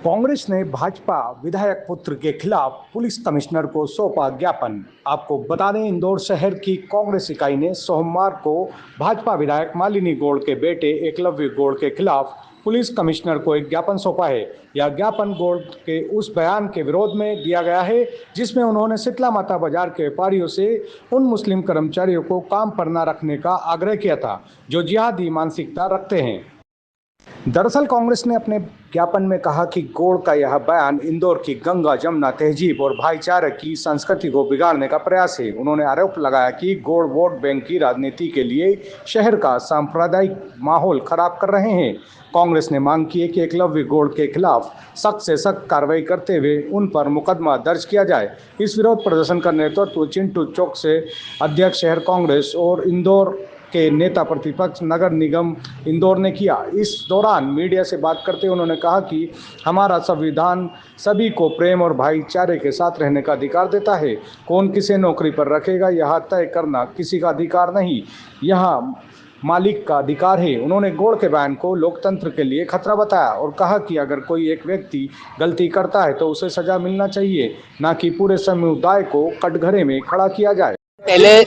कांग्रेस ने भाजपा विधायक पुत्र के खिलाफ पुलिस कमिश्नर को सौंपा ज्ञापन। आपको बता दें, इंदौर शहर की कांग्रेस इकाई ने सोमवार को भाजपा विधायक मालिनी गौड़ के बेटे एकलव्य गौड़ के खिलाफ पुलिस कमिश्नर को एक ज्ञापन सौंपा है। यह ज्ञापन गौड़ के उस बयान के विरोध में दिया गया है जिसमें उन्होंने शीतला माता बाजार के व्यापारियों से उन मुस्लिम कर्मचारियों को काम पर न रखने का आग्रह किया था जो जिहादी मानसिकता रखते हैं। दरअसल कांग्रेस ने अपने ज्ञापन में कहा कि गौड़ का यह बयान इंदौर की गंगा जमुना तहजीब और भाईचारे की संस्कृति को बिगाड़ने का प्रयास है। उन्होंने आरोप लगाया कि गौड़ वोट बैंक की राजनीति के लिए शहर का सांप्रदायिक माहौल खराब कर रहे हैं। कांग्रेस ने मांग की है कि एकलव्य गौड़ के खिलाफ सख्त से सख्त कार्रवाई करते हुए उन पर मुकदमा दर्ज किया जाए। इस विरोध प्रदर्शन का नेतृत्व चिंटू चौक से अध्यक्ष शहर कांग्रेस और इंदौर के नेता प्रतिपक्ष नगर निगम इंदौर ने किया। इस दौरान मीडिया से बात करते हुए उन्होंने कहा कि हमारा संविधान सभी को प्रेम और भाईचारे के साथ रहने का अधिकार देता है। कौन किसे नौकरी पर रखेगा यह तय करना किसी का अधिकार नहीं, यह मालिक का अधिकार है। उन्होंने गौड़ के बयान को लोकतंत्र के लिए खतरा बताया और कहा कि अगर कोई एक व्यक्ति गलती करता है तो उसे सजा मिलना चाहिए, न कि पूरे समुदाय को कटघरे में खड़ा किया जाए। पहले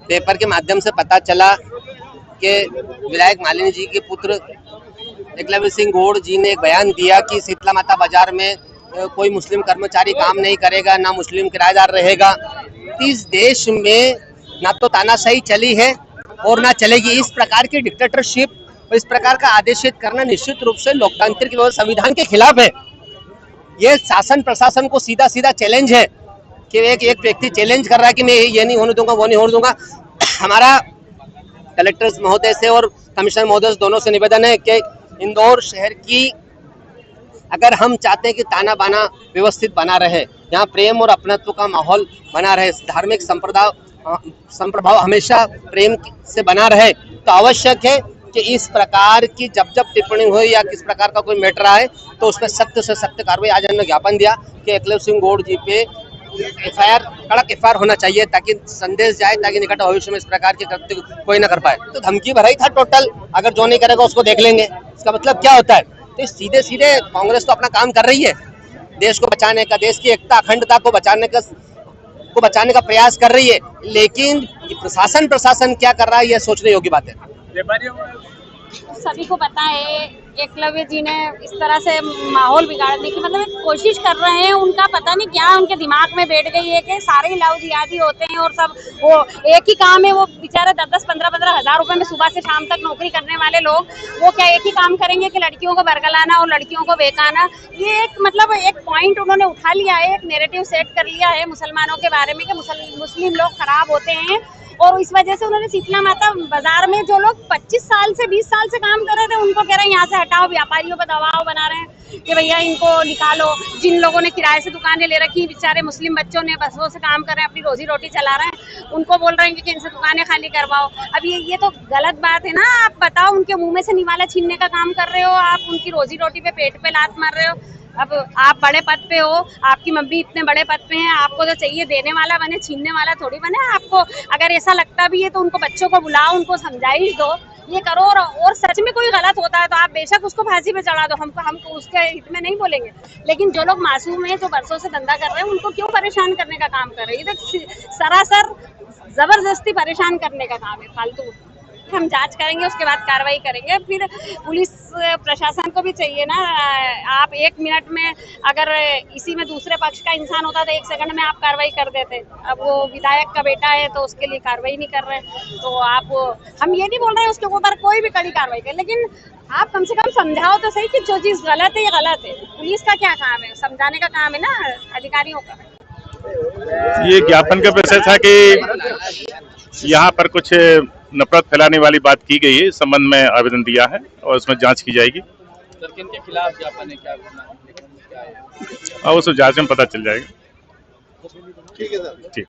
पेपर के माध्यम से पता चला कि विधायक मालिनी जी के पुत्र एकलव्य सिंह गौड़ जी ने एक बयान दिया कि शीतला माता बाजार में कोई मुस्लिम कर्मचारी काम नहीं करेगा, ना मुस्लिम किराएदार रहेगा। इस देश में ना तो तानाशाही चली है और ना चलेगी। इस प्रकार की डिक्टेटरशिप और इस प्रकार का आदेशित करना निश्चित रूप से लोकतांत्रिक और संविधान के खिलाफ है। ये शासन प्रशासन को सीधा सीधा चैलेंज है कि एक व्यक्ति चैलेंज कर रहा है कि मैं ये नहीं होने दूंगा, वो नहीं होने दूंगा। हमारा कलेक्टर महोदय से और कमिश्नर महोदय से दोनों से निवेदन है कि इंदौर शहर की अगर हम चाहते हैं कि ताना बाना व्यवस्थित बना रहे, यहाँ प्रेम और अपनत्व का माहौल बना रहे, धार्मिक संप्रभाव हमेशा प्रेम से बना रहे, तो आवश्यक है कि इस प्रकार की जब टिप्पणी हो या किस प्रकार का कोई मैटर आए तो उसमें सख्त से सख्त कार्रवाई। आज हमने ज्ञापन दिया कि एकलव्य सिंह गौड़ जी पे एफआईआर, कड़क एफआईआर होना चाहिए ताकि संदेश जाए, ताकि निकट भविष्य में इस प्रकार के कृत्य कोई ना कर पाए। तो धमकी भरा ही था टोटल, अगर जो नहीं करेगा उसको देख लेंगे। इसका मतलब क्या होता है? तो सीधे सीधे कांग्रेस तो अपना काम कर रही है, देश को बचाने का, देश की एकता अखंडता को बचाने का प्रयास कर रही है, लेकिन प्रशासन क्या कर रहा है यह सोचने योग्य बात है। सभी को पता है एकलव्य जी ने इस तरह से माहौल बिगाड़ने की मतलब कोशिश कर रहे हैं। उनका पता नहीं क्या उनके दिमाग में बैठ गई है कि सारे लाऊ जिहादी होते हैं और सब वो एक ही काम है। वो बेचारे 10-15 हज़ार रुपए में सुबह से शाम तक नौकरी करने वाले लोग, वो क्या एक ही काम करेंगे कि लड़कियों को बरगलाना और लड़कियों को बेकाना। ये एक मतलब एक पॉइंट उन्होंने उठा लिया है, एक नैरेटिव सेट कर लिया है मुसलमानों के बारे में कि मुस्लिम लोग खराब होते हैं। और इस वजह से उन्होंने शीतला माता बाजार में जो लोग 25 साल से 20 साल से काम कर रहे थे उनको कह रहे हैं यहाँ से हटाओ। व्यापारियों पर दबाव बना रहे हैं कि भैया इनको निकालो। जिन लोगों ने किराए से दुकानें ले रखी, बेचारे मुस्लिम बच्चों ने बसों से काम कर रहे हैं, अपनी रोजी रोटी चला रहे हैं, उनको बोल रहे हैं कि इनसे दुकानें खाली करवाओ। अब ये तो गलत बात है ना। आप बताओ, उनके मुंह में से निवाला छीनने का काम कर रहे हो आप, उनकी रोजी रोटी पे पेट पे लात मार रहे हो। अब आप बड़े पद पे हो, आपकी मम्मी इतने बड़े पद पे हैं, आपको तो चाहिए देने वाला बने, छीनने वाला थोड़ी बने। आपको अगर ऐसा लगता भी है तो उनको बच्चों को बुलाओ, उनको समझाइश दो, ये करो। और सच में कोई गलत होता है तो आप बेशक उसको फांसी पे चढ़ा दो, हम उसके हित में नहीं बोलेंगे। लेकिन जो लोग मासूम हैं, जो बरसों से धंधा कर रहे हैं, उनको क्यों परेशान करने का काम कर रहे हैं? ये तो सरासर जबरदस्ती परेशान करने का काम है, फालतू। हम जांच करेंगे, उसके बाद कार्रवाई करेंगे। फिर पुलिस प्रशासन को भी चाहिए ना। आप 1 मिनट में अगर इसी में दूसरे पक्ष का इंसान होता तो 1 सेकंड में आप कार्रवाई कर देते। अब वो विधायक का बेटा है तो उसके लिए कार्रवाई नहीं कर रहे। तो हम ये नहीं बोल रहे हैं उसके ऊपर कोई भी कड़ी कार्रवाई करे, लेकिन आप कम से कम समझाओ तो सही कि जो चीज गलत है ये गलत है। पुलिस का क्या काम है? समझाने का काम है ना अधिकारियों का। ये ज्ञापन का विषय था कि यहाँ पर कुछ नफरत फैलाने वाली बात की गई है। इस संबंध में आवेदन दिया है और उसमें जांच की जाएगी। सर, किनके खिलाफ ज्ञापन है, क्या करना है? और उस जांच में पता चल जाएगा। ठीक है सर। ठीक।